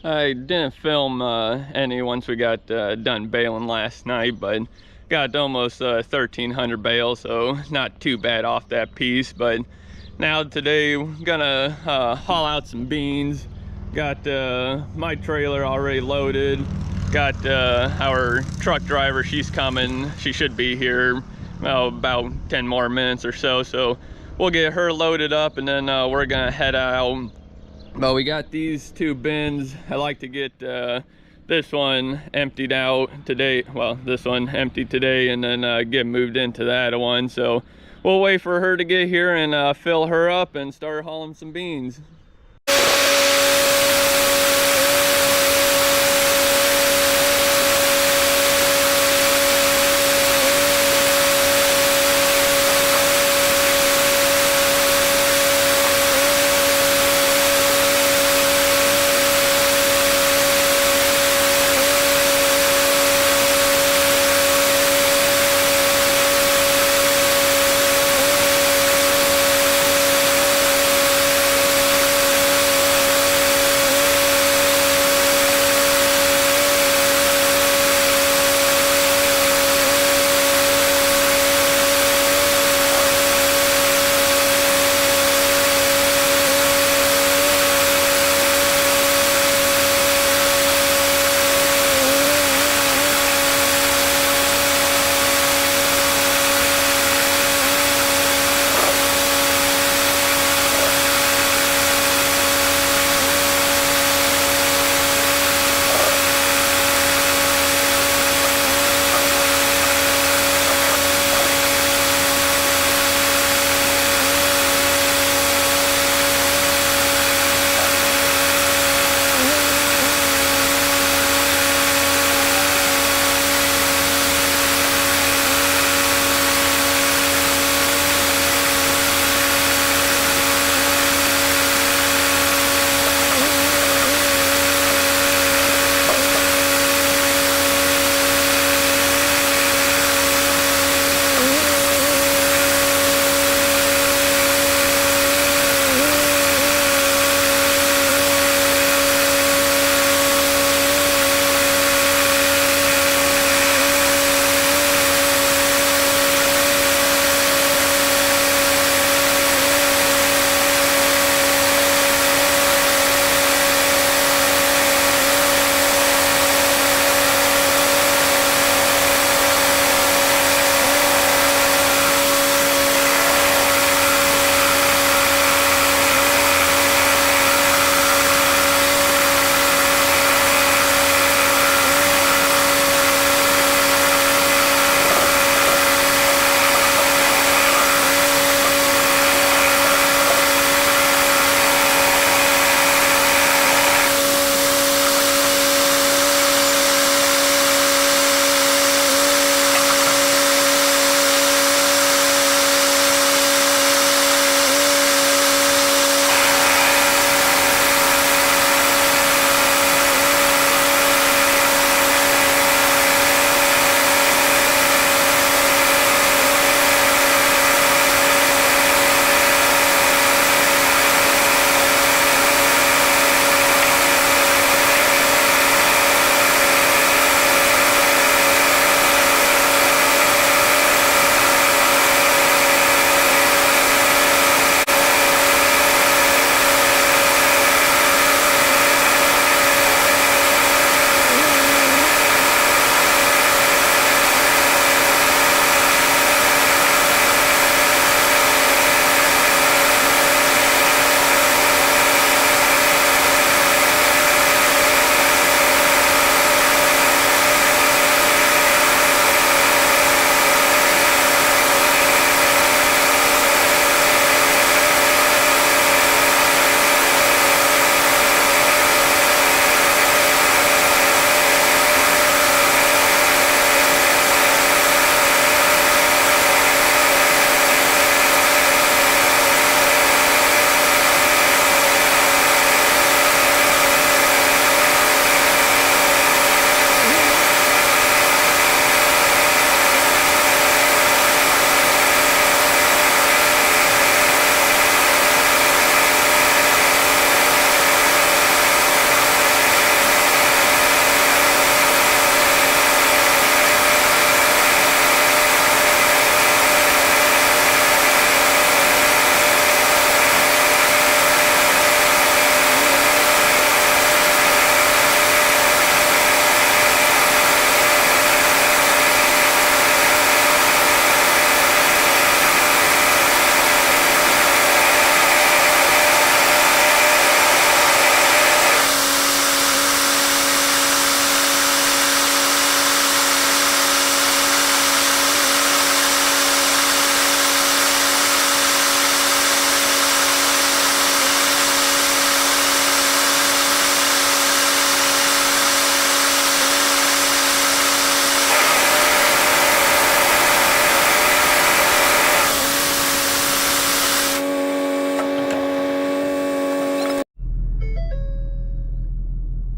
I didn't film any once we got done baling last night, but got almost 1,300 bales, so not too bad off that piece. But now today we're gonna haul out some beans. Got my trailer already loaded. Got our truck driver, she's coming. She should be here about 10 more minutes or so. So we'll get her loaded up, and then we're gonna head out. But we got these two bins. I like to get this one emptied out today. Well, this one emptied today, and then get moved into that one. So we'll wait for her to get here and fill her up and start hauling some beans.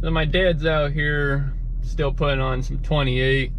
So my dad's out here still putting on some 28.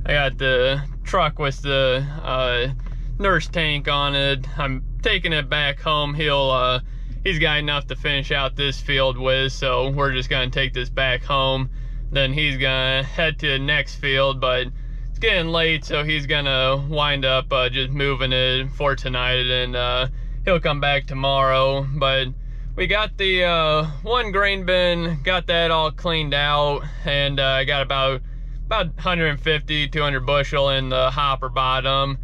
I got the truck with the nurse tank on it. I'm taking it back home. He's got enough to finish out this field with, so we're just gonna take this back home. Then he's gonna head to the next field, but it's getting late, so he's gonna wind up just moving it for tonight, and he'll come back tomorrow. But we got the one grain bin, got that all cleaned out, and I got about 150, 200 bushel in the hopper bottom.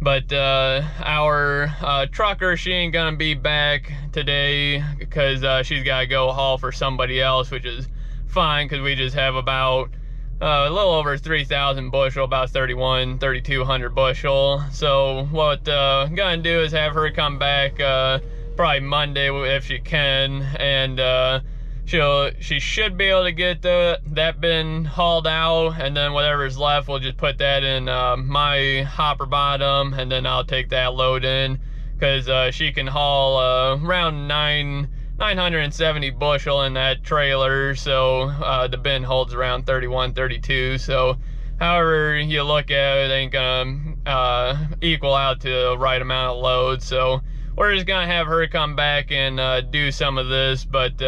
But our trucker, she ain't gonna be back today because she's gotta go haul for somebody else, which is fine because we just have about a little over 3,000 bushel, about 3,200 bushel. So what I'm gonna do is have her come back probably Monday if she can, and she should be able to get that bin hauled out, and then whatever's left we'll just put that in my hopper bottom, and then I'll take that load in because she can haul around 970 bushel in that trailer. So the bin holds around 31, 32. So however you look at it, ain't gonna equal out to the right amount of load. So we're just gonna have her come back and do some of this, but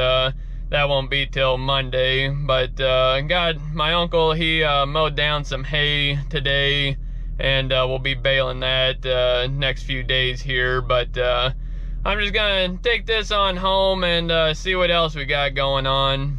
that won't be till Monday. But God, my uncle, he mowed down some hay today, and we'll be baling that next few days here. But I'm just gonna take this on home and see what else we got going on.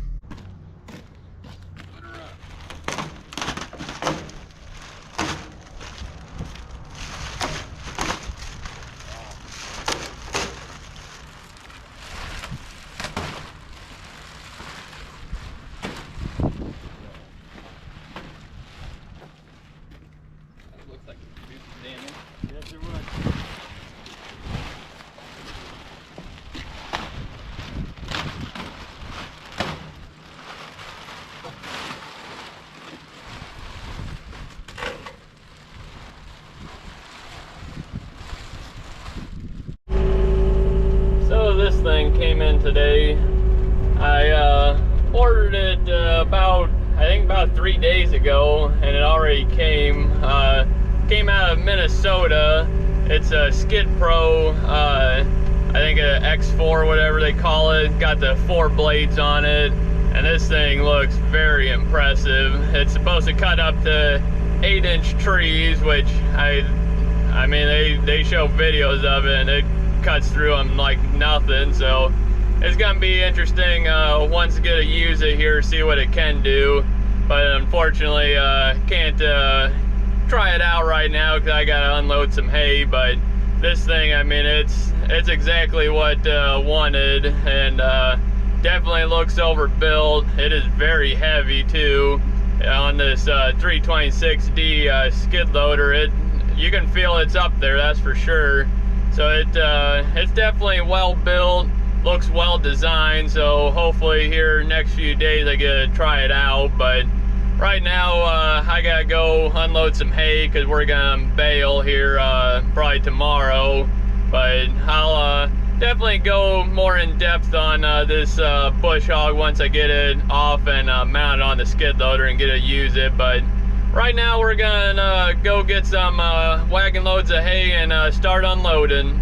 This thing came in today. I ordered it about 3 days ago, and it already came out of Minnesota. It's a Skid Pro, I think a X4, whatever they call it. Got the 4 blades on it, and this thing looks very impressive. It's supposed to cut up to 8-inch trees, which I mean they show videos of it, and it cuts through them like nothing. So it's gonna be interesting once I get to use it here, see what it can do. But unfortunately can't try it out right now because I gotta unload some hay. But this thing, I mean, it's exactly what wanted, and definitely looks overbuilt. It is very heavy too on this 326D skid loader. You can feel it's up there, that's for sure. So it's definitely well built, looks well designed. So hopefully here next few days I get to try it out. But right now I gotta go unload some hay because we're gonna bale here probably tomorrow. But I'll definitely go more in depth on this bush hog once I get it off and mount it on the skid loader and get to use it. But right now we're gonna go get some wagon loads of hay and start unloading.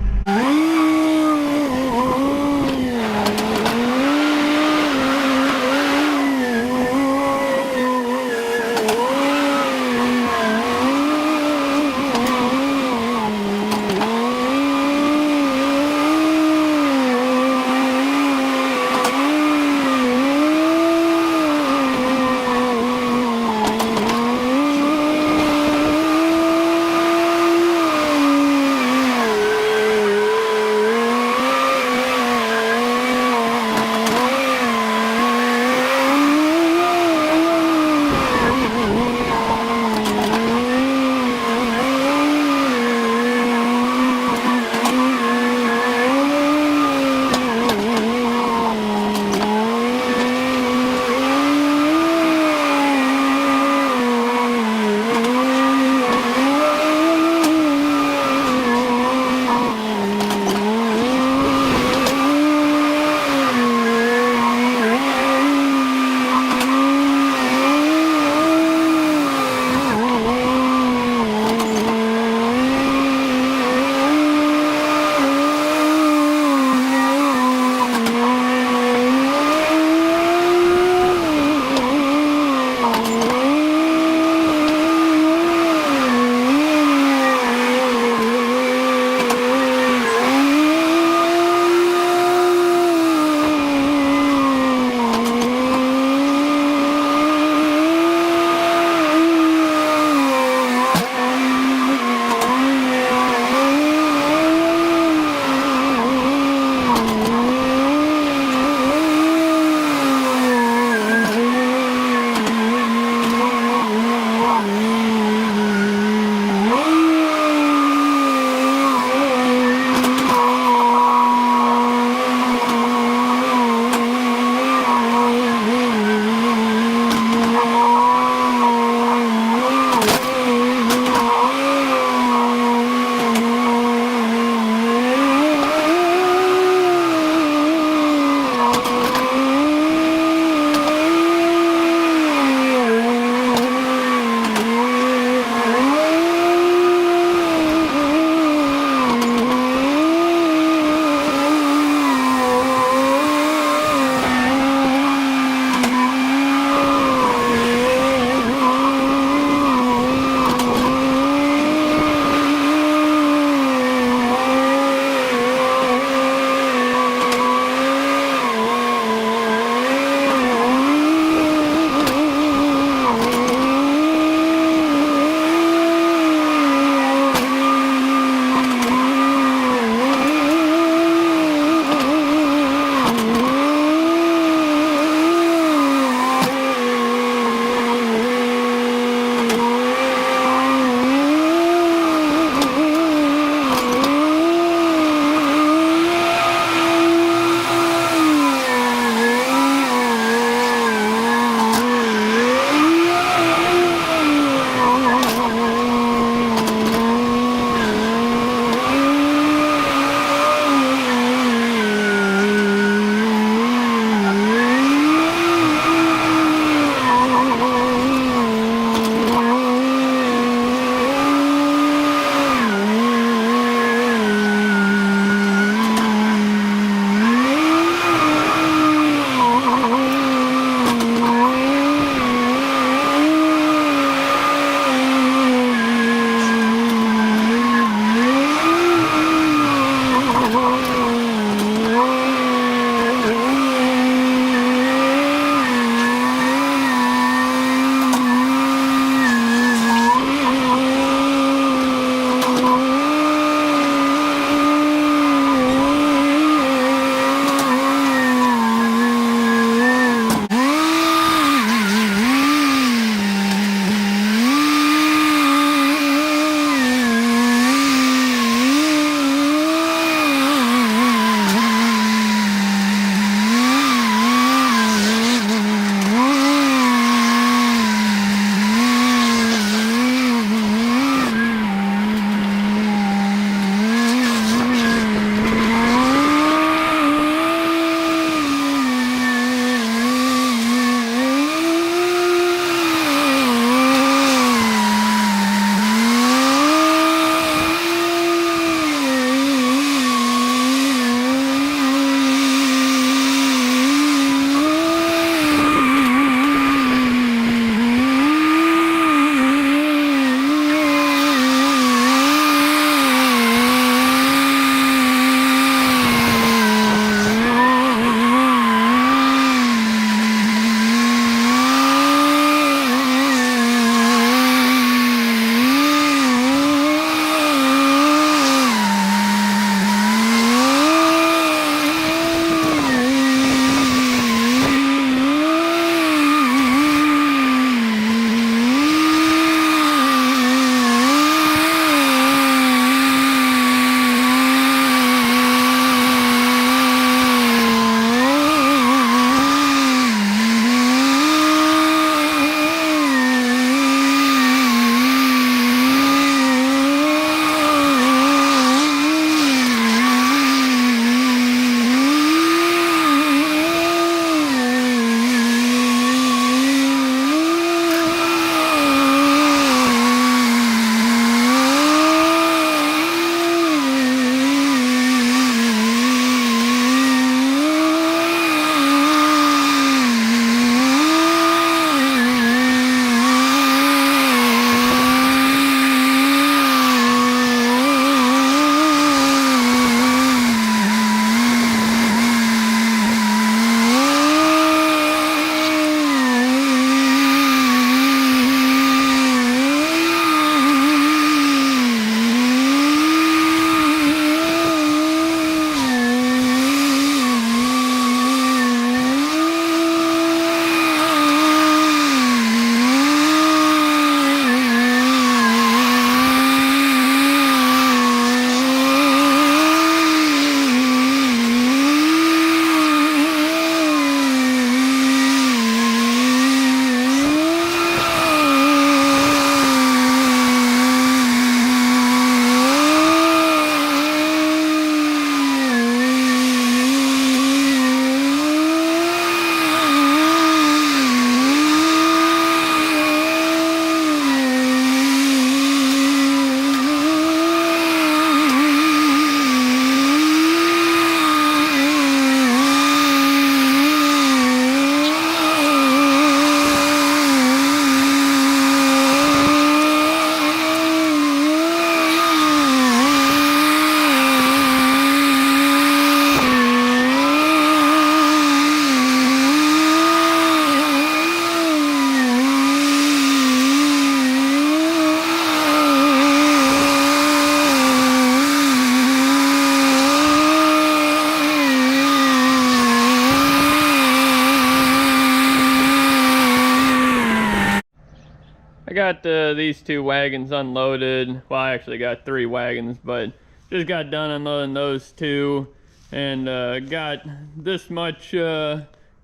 got these 2 wagons unloaded. Well, I actually got 3 wagons, but just got done unloading those 2, and got this much.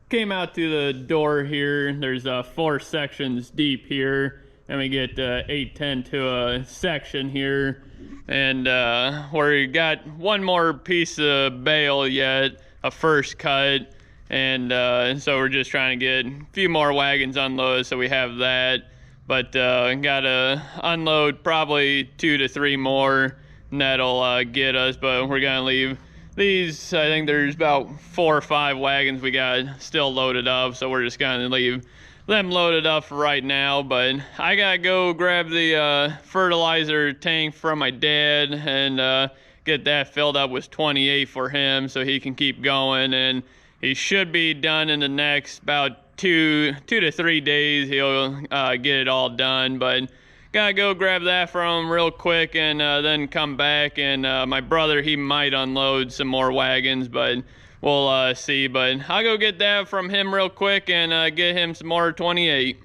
Came out through the door here. There's 4 sections deep here, and we get 810 to a section here, and we got 1 more piece of bale yet, a first cut, and so we're just trying to get a few more wagons unloaded so we have that. But gotta unload probably 2 to 3 more, and that'll get us. But we're gonna leave these, I think there's about 4 or 5 wagons we got still loaded up, so we're just gonna leave them loaded up for right now. But I gotta go grab the fertilizer tank from my dad and get that filled up with 28 for him so he can keep going, and he should be done in the next about 2 to 3 days. He'll get it all done, but gotta go grab that from him real quick, and then come back, and my brother, he might unload some more wagons, but we'll see. But I'll go get that from him real quick and get him some more 28.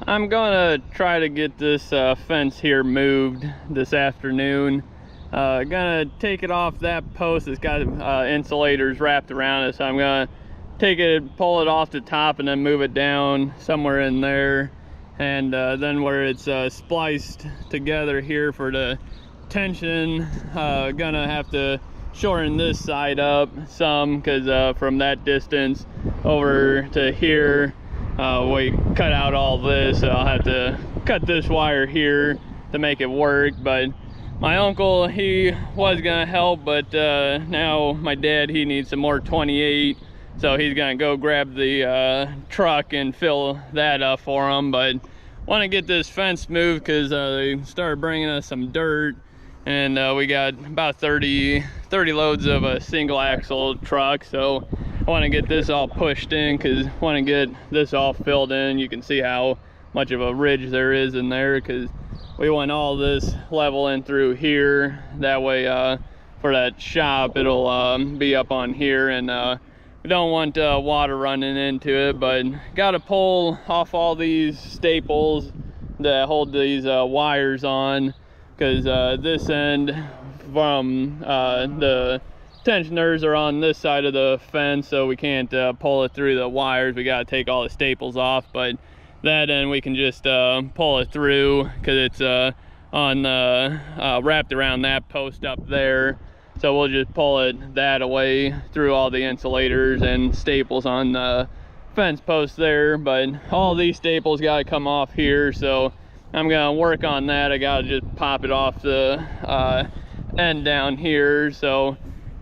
I'm gonna try to get this fence here moved this afternoon. Gonna take it off that post. It's got insulators wrapped around it, so I'm gonna take it, pull it off the top, and then move it down somewhere in there. And then where it's spliced together here for the tension, gonna have to shorten this side up some, because from that distance over to here, we cut out all this, so I'll have to cut this wire here to make it work. But my uncle, he was gonna help, but now my dad, he needs some more 28, so he's gonna go grab the truck and fill that up for him. But want to get this fence moved because they started bringing us some dirt, and we got about 30 loads of a single axle truck, so I want to get this all pushed in because I want to get this all filled in. You can see how much of a ridge there is in there, because we want all this level in through here. That way for that shop, it'll be up on here, and we don't want water running into it. But got to pull off all these staples that hold these wires on, because this end from the tensioners are on this side of the fence, so we can't pull it through the wires. We got to take all the staples off, but that end we can just pull it through, because it's on wrapped around that post up there. So we'll just pull it that away through all the insulators and staples on the fence post there. But all these staples got to come off here, so I'm gonna work on that. I gotta just pop it off the end down here, so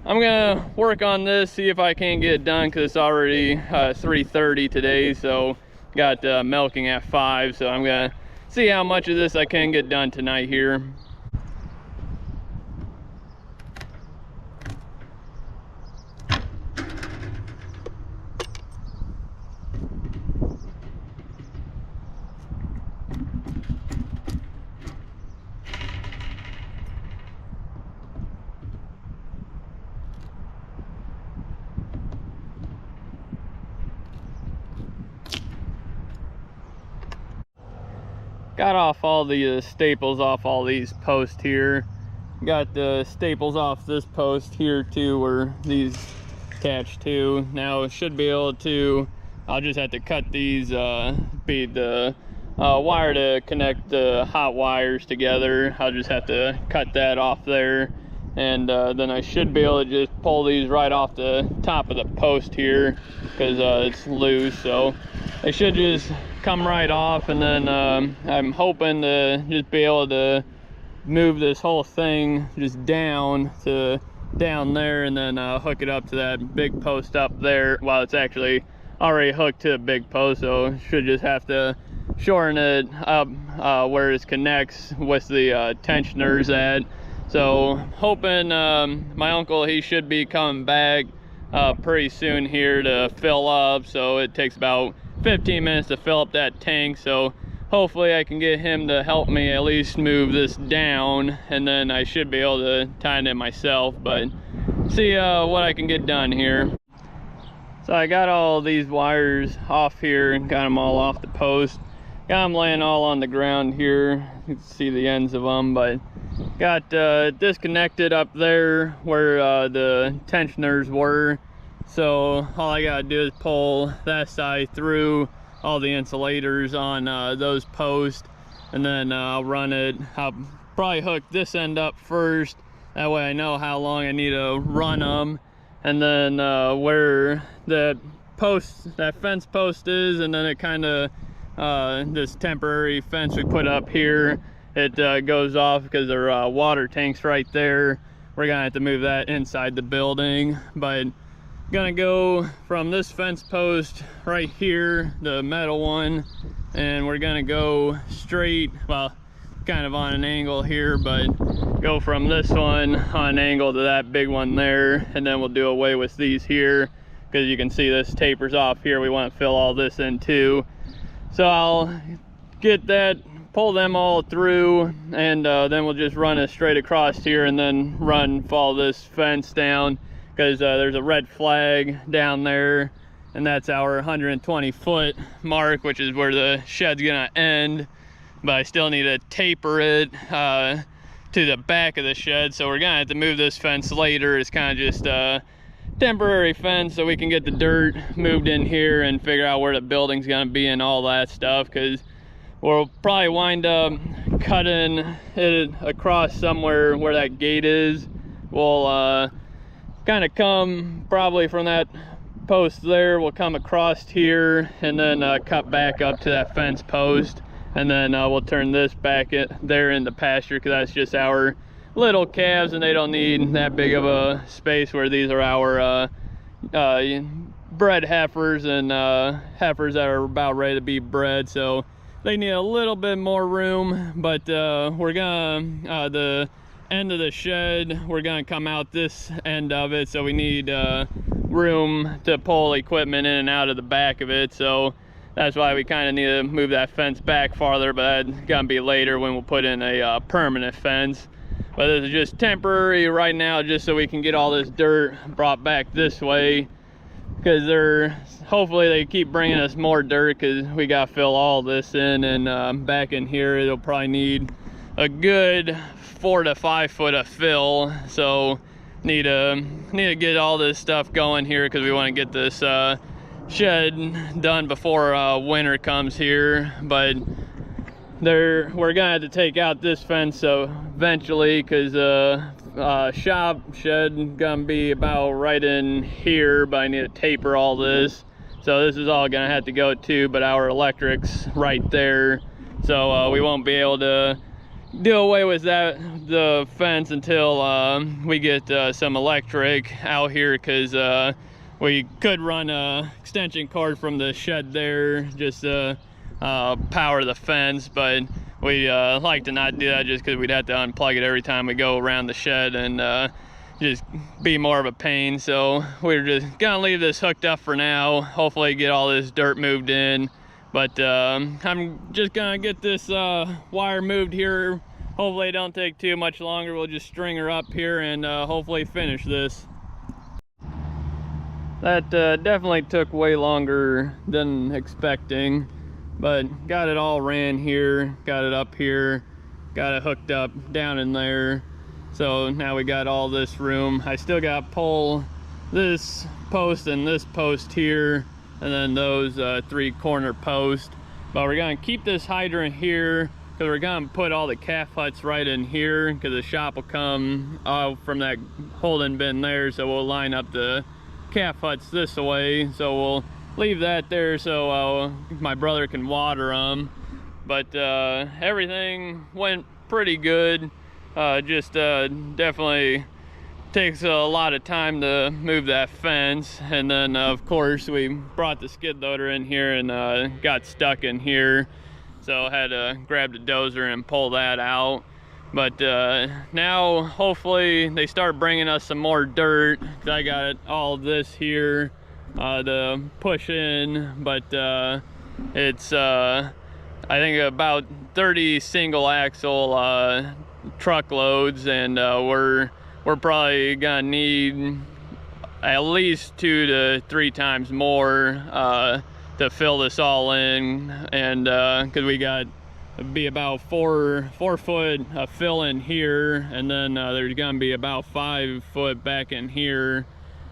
I'm gonna work on this, see if I can get it done, because it's already 3:30 today, so got milking at 5, so I'm gonna see how much of this I can get done tonight here. Got off all the staples off all these posts here. Got the staples off this post here too, where these attach to. Now should be able to, I'll just have to cut these, be the wire to connect the hot wires together. I'll just have to cut that off there, and then I should be able to just pull these right off the top of the post here, because it's loose, so they should just come right off. And then I'm hoping to just be able to move this whole thing just down to down there, and then hook it up to that big post up there. Well, it's actually already hooked to a big post, so should just have to shorten it up where it connects with the tensioners at. So hoping my uncle, he should be coming back pretty soon here to fill up. So it takes about 15 minutes to fill up that tank, so hopefully I can get him to help me at least move this down, and then I should be able to tighten it myself. But see what I can get done here. So I got all these wires off here and got them all off the post. got them laying all on the ground here. You can see the ends of them, but got disconnected up there where the tensioners were. So all I gotta do is pull that side through all the insulators on those posts, and then I'll run it. I'll probably hook this end up first, that way I know how long I need to run them, and then where that fence post is, and then it kind of this temporary fence we put up here, it goes off because there are water tanks right there. We're gonna have to move that inside the building, but gonna go from this fence post right here, the metal one, and we're gonna go straight, well, kind of on an angle here, but go from this one on an angle to that big one there, and then we'll do away with these here because you can see this tapers off here. We want to fill all this in too. So I'll get that, pull them all through, and then we'll just run it straight across here and then follow this fence down, because there's a red flag down there, and that's our 120-foot mark, which is where the shed's gonna end. But I still need to taper it to the back of the shed, so we're gonna have to move this fence later. It's kind of just a temporary fence so we can get the dirt moved in here and figure out where the building's gonna be and all that stuff, because we'll probably wind up cutting it across somewhere where that gate is. We'll kind of come probably from that post there, we'll come across here and then cut back up to that fence post, and then we'll turn this back there into pasture, because that's just our little calves and they don't need that big of a space, where these are our bred heifers and heifers that are about ready to be bred, so they need a little bit more room. But we're gonna the end of the shed, we're gonna come out this end of it, so we need room to pull equipment in and out of the back of it. So that's why we kind of need to move that fence back farther, but that's gonna be later when we'll put in a permanent fence. But this is just temporary right now, just so we can get all this dirt brought back this way, because hopefully they keep bringing us more dirt, because we got to fill all this in, and back in here it'll probably need a good 4 to 5 foot of fill. So need to get all this stuff going here, because we want to get this shed done before winter comes here. But we're gonna have to take out this fence so eventually, because shop shed gonna be about right in here, but I need to taper all this, so this is all gonna have to go too. But our electric's right there, so we won't be able to do away with the fence until we get some electric out here, because we could run a extension cord from the shed there just power the fence, but we like to not do that, just because we'd have to unplug it every time we go around the shed, and just be more of a pain. So we're just gonna leave this hooked up for now, hopefully get all this dirt moved in. But I'm just gonna get this wire moved here. Hopefully it don't take too much longer. We'll just string her up here and hopefully finish this. That definitely took way longer than expecting, but got it all ran here, got it up here, got it hooked up down in there. So now we got all this room. I still got to pull this post and this post here, and then those 3 corner posts. But we're gonna keep this hydrant here, because we're gonna put all the calf huts right in here, because the shop will come from that holding bin there. So we'll line up the calf huts this way, so we'll leave that there so my brother can water them. But everything went pretty good. Just definitely takes a lot of time to move that fence, and then of course we brought the skid loader in here and got stuck in here, so I had to grab the dozer and pull that out. But now hopefully they start bringing us some more dirt, because I got all this here to push in. But it's I think about 30 single axle truckloads, and we're probably gonna need at least 2 to 3 times more to fill this all in, and because we got be about 4 foot of fill in here, and then there's gonna be about 5 foot back in here,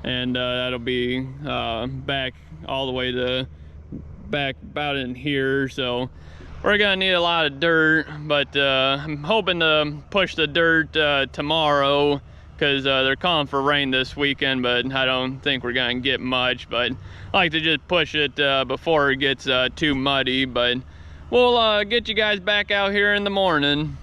and that'll be back all the way to back about in here. So we're gonna need a lot of dirt, but I'm hoping to push the dirt tomorrow, because they're calling for rain this weekend, but I don't think we're gonna get much. But I like to just push it before it gets too muddy. But we'll get you guys back out here in the morning.